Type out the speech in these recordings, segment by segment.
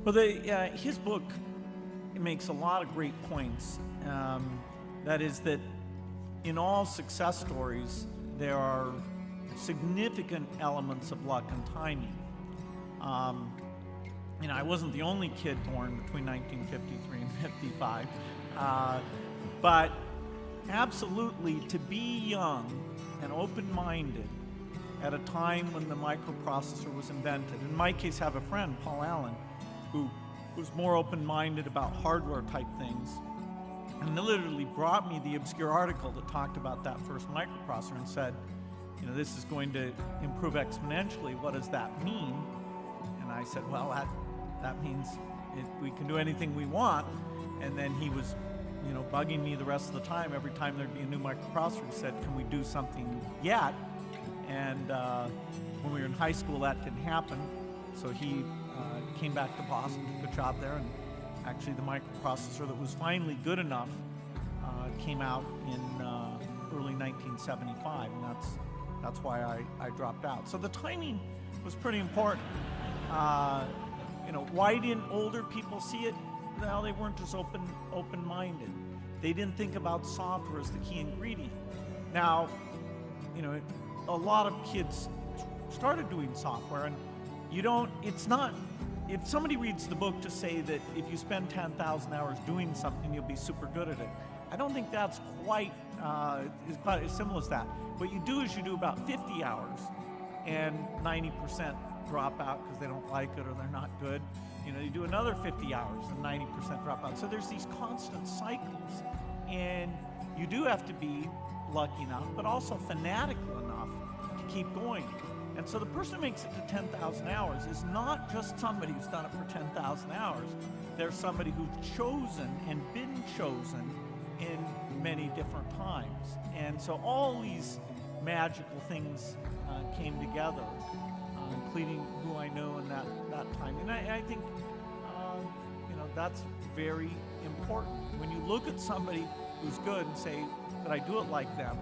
Well, his book makes a lot of great points. That is that in all success stories, there are significant elements of luck and timing. I wasn't the only kid born between 1953 and 55, but absolutely to be young and open-minded at a time when the microprocessor was invented. In my case, I have a friend, Paul Allen, who was more open-minded about hardware-type things, and literally brought me the obscure article that talked about that first microprocessor and said, this is going to improve exponentially. What does that mean? And I said, well, that means we can do anything we want. And then he was, bugging me the rest of the time. Every time there'd be a new microprocessor, he said, can we do something yet? And when we were in high school, that didn't happen. So he came back to Boston, took a job there, and actually the microprocessor that was finally good enough came out in early 1975, and that's why I dropped out. So the timing was pretty important. Why didn't older people see it? Well, they weren't as open-minded. They didn't think about software as the key ingredient. Now, a lot of kids started doing software, and if somebody reads the book to say that if you spend 10,000 hours doing something, you'll be super good at it, I don't think that's quite as simple as that. What you do is you do about 50 hours, and 90% drop out because they don't like it or they're not good. You do another 50 hours and 90% drop out. So there's these constant cycles, and you do have to be lucky enough, but also fanatical enough to keep going. And so the person who makes it to 10,000 hours is not just somebody who's done it for 10,000 hours. There's somebody who's chosen and been chosen in many different times. And so all these magical things came together, including who I know in that time. And I think, that's very important. When you look at somebody who's good and say, could I do it like them?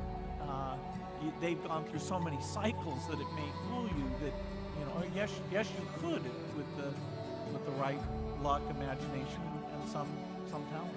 They've gone through so many cycles that it may fool you that, yes, you could with the right luck, imagination, and some talent.